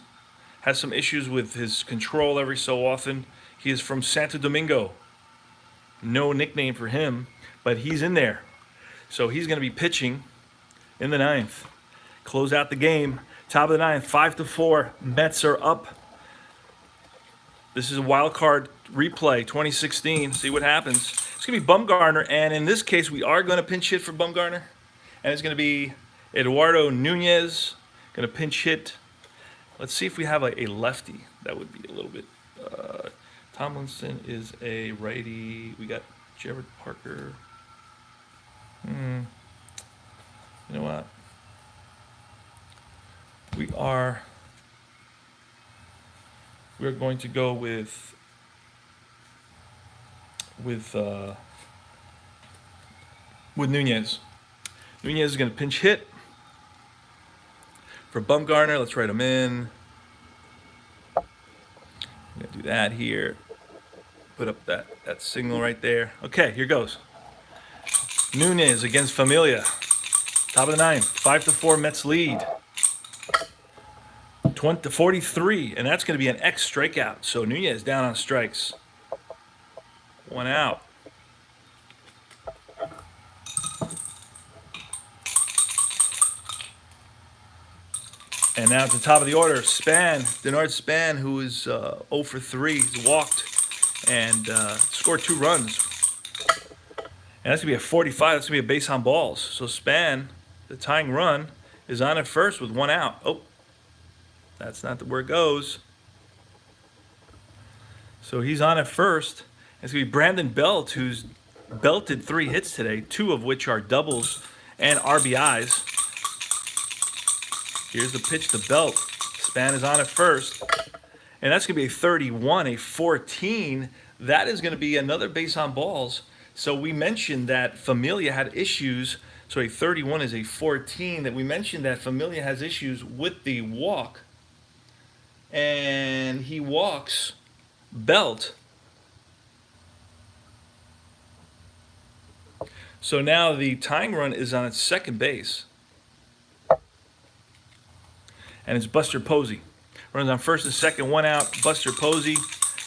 Has some issues with his control every so often. He is from Santo Domingo. No nickname for him, but he's in there. So he's going to be pitching in the 9th. Close out the game. Top of the 9th, 5-4. Mets are up. This is a Wildcard replay, 2016. See what happens. It's going to be Bumgarner, and in this case, we are going to pinch hit for Bumgarner. And it's going to be Eduardo Nunez, going to pinch hit. Let's see if we have a lefty. That would be a little bit... Tomlinson is a righty. We got Jared Parker. You know what? We're going to go with Nunez. Nunez is going to pinch hit for Bumgarner. Let's write him in. I'm going to do that here. Put up that signal right there. Okay, here goes. Nunez against Familia. Top of the 9th. 5-4 Mets lead. 43, and that's going to be an X strikeout. So Nunez down on strikes. 1 out. And now at the top of the order, Denard Span, who is 0 for 3. He's walked and scored 2 runs. And that's going to be a 45. That's going to be a base on balls. So Span, the tying run, is on at first with 1 out. Oh. That's not where it goes. So he's on at first. It's going to be Brandon Belt, who's belted 3 hits today, 2 of which are doubles and RBIs. Here's the pitch to Belt. Span is on at first. And that's going to be a 31, a 14. That is going to be another base on balls. So we mentioned that Familia had issues. So a 31 is a 14. That we mentioned that Familia has issues with the walk. And he walks Belt. So now the tying run is on its second base. And it's Buster Posey. Runs on first and second, 1 out. Buster Posey,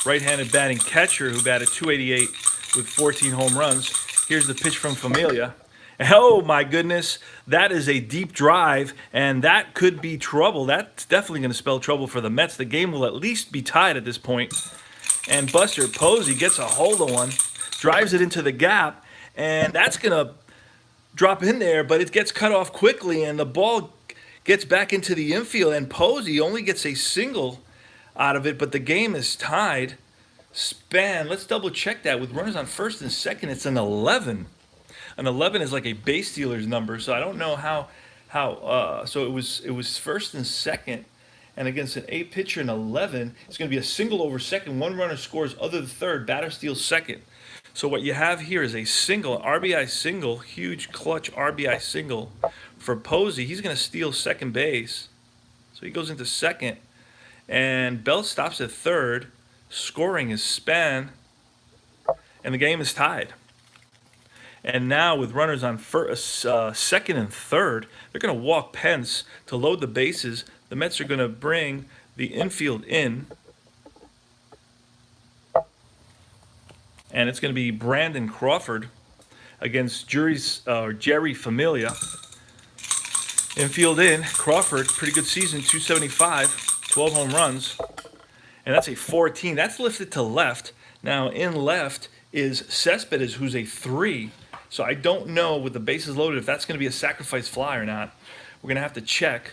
right-handed batting catcher who batted .288 with 14 home runs. Here's the pitch from Familia. Oh my goodness, that is a deep drive, and that could be trouble. That's definitely going to spell trouble for the Mets. The game will at least be tied at this point. And Buster Posey gets a hold of one, drives it into the gap, and that's going to drop in there, but it gets cut off quickly, and the ball gets back into the infield, and Posey only gets a single out of it, but the game is tied. Span, let's double check that. With runners on first and second, it's an 11. An 11 is like a base stealer's number, so I don't know how so it was first and second, and against an 8 pitcher, an 11, it's going to be a single over second. 1 runner scores other than third, batter steals second. So what you have here is a single, an RBI single, huge clutch RBI single for Posey. He's going to steal second base. So he goes into second. And Belt stops at third. Scoring is Span. And the game is tied. And now with runners on second and third, they're going to walk Pence to load the bases. The Mets are going to bring the infield in. And it's going to be Brandon Crawford against Jerry Familia. Infield in, Crawford, pretty good season, 275, 12 home runs. And that's a 14. That's lifted to left. Now in left is Cespedes, who's a 3. So I don't know with the bases loaded if that's going to be a sacrifice fly or not. We're going to have to check.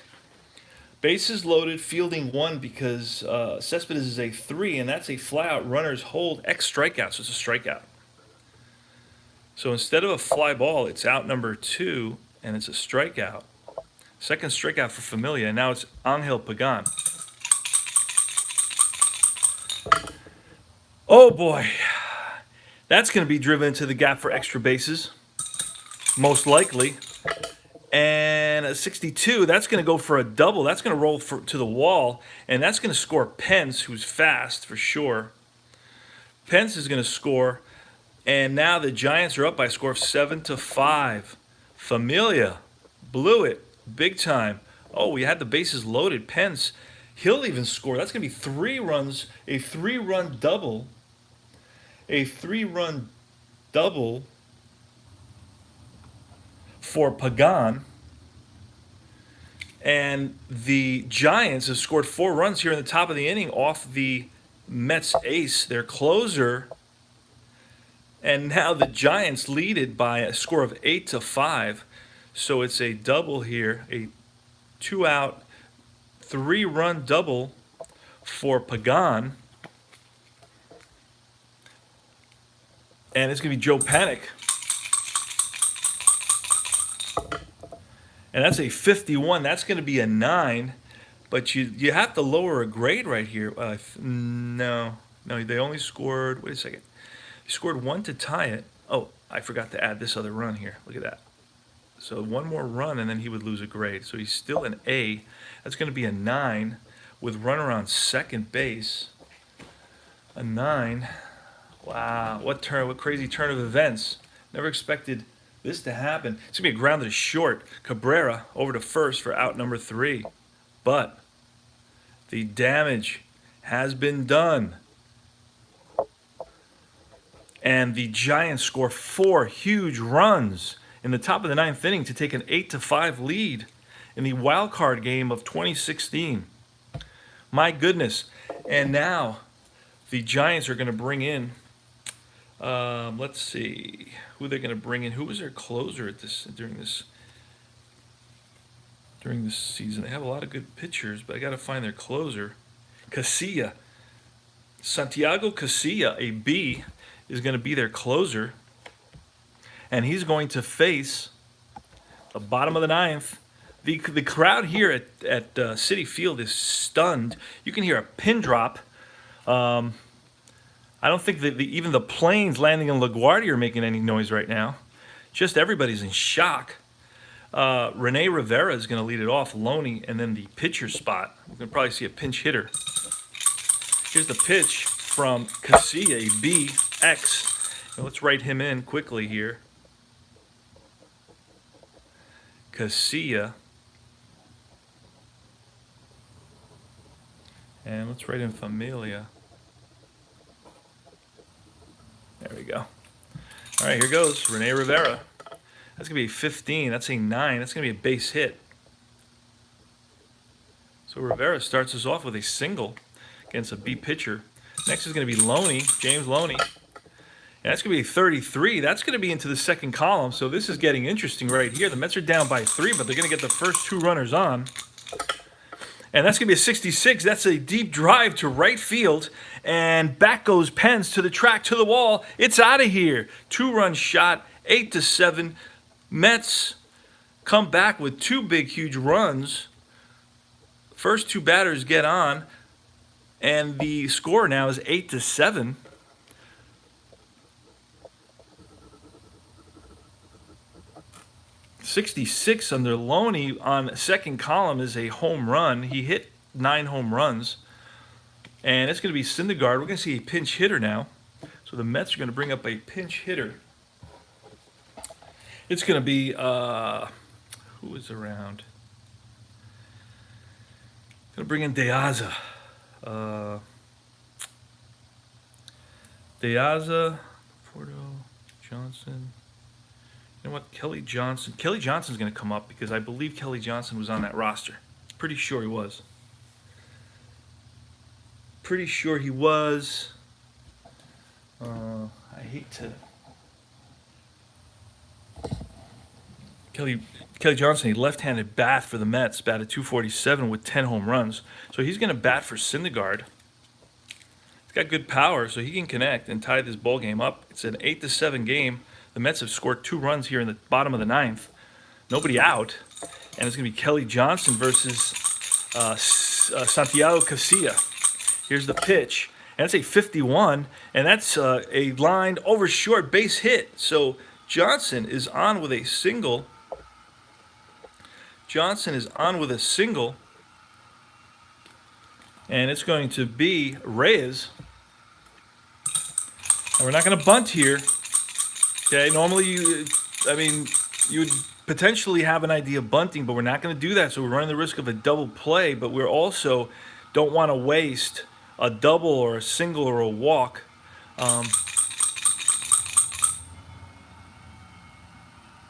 Bases loaded, fielding 1 because Cespedes is a 3, and that's a fly-out. Runners hold X strikeout, so it's a strikeout. So instead of a fly ball, it's out number 2, and it's a strikeout. Second strikeout for Familia, and now it's Angel Pagan. Oh boy, that's going to be driven into the gap for extra bases, most likely. And a 62, that's going to go for a double. That's going to roll to the wall, and that's going to score Pence, who's fast for sure. Pence is going to score, and now the Giants are up by a score of 7-5. Familia blew it big time. Oh, we had the bases loaded. Pence, he'll even score. That's going to be 3 runs, a 3-run double. A 3-run double for Pagan. And the Giants have scored 4 runs here in the top of the inning off the Mets ace, their closer. And now the Giants lead it by a score of 8-5. So it's a double here, a 2-out, 3-run double for Pagan. And it's going to be Joe Panik. And that's a 51. That's going to be a 9. But you have to lower a grade right here. No, they only scored, wait a second. They scored 1 to tie it. Oh, I forgot to add this other run here. Look at that. So 1 more run, and then he would lose a grade. So he's still an A. That's going to be a 9 with runner on second base. A 9. Wow, what crazy turn of events. Never expected this to happen. It's going to be a grounded short. Cabrera over to first for out number 3. But the damage has been done. And the Giants score 4 huge runs in the top of the 9th inning to take an 8-5 lead in the Wildcard game of 2016. My goodness. And now the Giants are going to bring in, let's see, who they're going to bring in. Who was their closer at during this during this season. They have a lot of good pitchers, but I got to find their closer. Casilla. Santiago Casilla, a B, is going to be their closer. And he's going to face the bottom of the ninth. The crowd here at Citi Field is stunned. You can hear a pin drop. I don't think that even the planes landing in LaGuardia are making any noise right now. Just everybody's in shock. Rene Rivera is going to lead it off, Loney, and then the pitcher spot. We're going to probably see a pinch hitter. Here's the pitch from Casilla, a BX. Now let's write him in quickly here. Casilla. And let's write in Familia. There we go. All right, here goes. Rene Rivera. That's going to be a 15. That's a 9. That's going to be a base hit. So Rivera starts us off with a single against a B pitcher. Next is going to be Loney, James Loney. And that's going to be a 33. That's going to be into the second column. So this is getting interesting right here. The Mets are down by 3, but they're going to get the first 2 runners on. And that's going to be a 66. That's a deep drive to right field. And back goes Pence to the track, to the wall. It's out of here. 2-run shot, 8-7. Mets come back with 2 big, huge runs. First 2 batters get on. And the score now is 8-7. .66 under Loney on second column is a home run. He hit 9 home runs. And it's going to be Syndergaard. We're going to see a pinch hitter now. So the Mets are going to bring up a pinch hitter. It's going to be, who is around? Going to bring in De Aza, Porto, Johnson. You know what? Kelly Johnson. Kelly Johnson's going to come up because I believe Kelly Johnson was on that roster. Pretty sure he was. Pretty sure he was. I hate to. Kelly Johnson, a left-handed bat for the Mets, batted .247 with 10 home runs. So he's going to bat for Syndergaard. He's got good power, so he can connect and tie this ball game up. It's an 8-7 game. The Mets have scored 2 runs here in the bottom of the ninth. Nobody out. And it's going to be Kelly Johnson versus Santiago Casilla. Here's the pitch. And that's a 51. And that's a line over short base hit. So Johnson is on with a single. And it's going to be Reyes. And we're not going to bunt here. Okay, normally you would potentially have an idea of bunting, but we're not going to do that. So we're running the risk of a double play, but we're also don't want to waste a double or a single or a walk.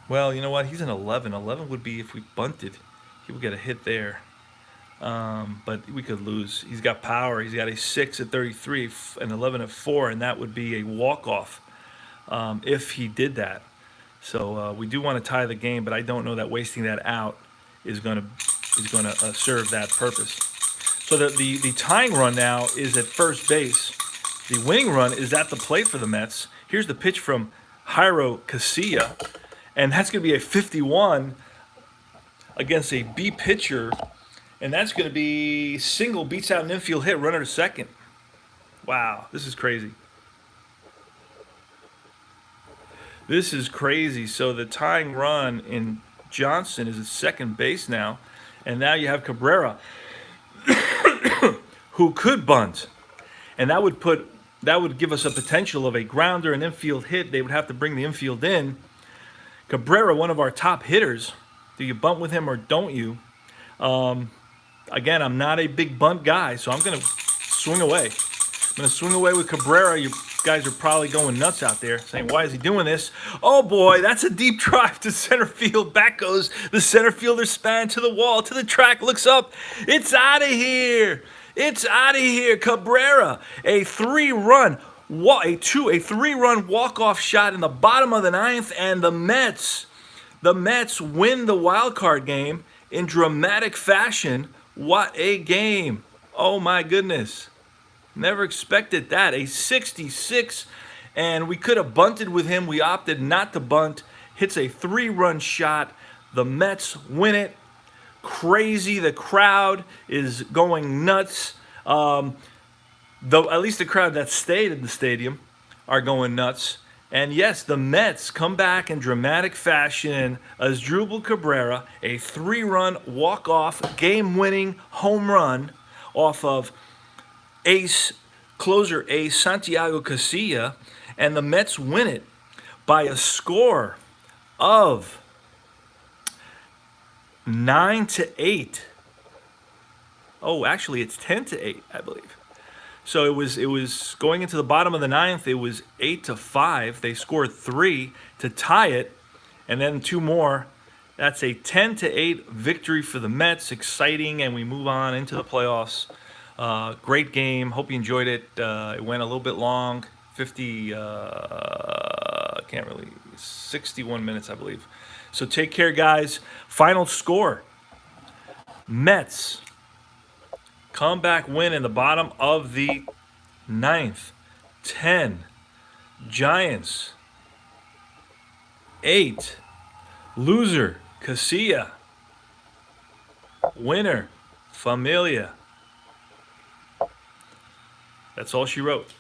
Well, you know what? He's an 11. 11 would be if we bunted. He would get a hit there. But we could lose. He's got power. He's got a 6 at 33, an 11 at 4, and that would be a walk-off. If he did that. So we do want to tie the game, but I don't know that wasting that out is going to serve that purpose. So the tying run now is at first base. The winning run is at the plate for the Mets. Here's the pitch from Jairo Casilla, and that's going to be a 51 against a B pitcher, and that's going to be single, beats out an infield hit, runner to second. Wow, this is crazy. This is crazy. So the tying run in Johnson is at second base now. And now you have Cabrera, who could bunt. And that would give us a potential of a grounder, an infield hit. They would have to bring the infield in. Cabrera, one of our top hitters. Do you bunt with him or don't you? Again, I'm not a big bunt guy, so I'm going to swing away. I'm going to swing away with Cabrera. You guys are probably going nuts out there saying, why is he doing this? Oh boy, that's a deep drive to center field. Back goes the center fielder span to the wall, to the track, looks up. It's out of here. It's out of here. Cabrera, a 3-run walk-off shot in the bottom of the ninth, and the Mets win the wild card game in dramatic fashion. What a game. Oh my goodness. Never expected that. A 66, and we could have bunted with him. We opted not to bunt. Hits a 3-run shot. The Mets win it. Crazy. The crowd is going nuts. Though at least the crowd that stayed in the stadium are going nuts. And yes, the Mets come back in dramatic fashion. Asdrubal Cabrera, a 3-run walk-off, game-winning home run off of closer ace Santiago Casilla, and the Mets win it by a score of 9-8. Oh, actually, it's 10-8, I believe. So it was going into the bottom of the 9th. It was 8-5. They scored 3 to tie it, and then 2 more. That's a 10-8 victory for the Mets. Exciting, and we move on into the playoffs. Great game. Hope you enjoyed it. It went a little bit long, 61 minutes, I believe. So take care, guys. Final score: Mets comeback win in the bottom of the 9th, 10. Giants, 8. Loser, Casilla. Winner, Familia. That's all she wrote.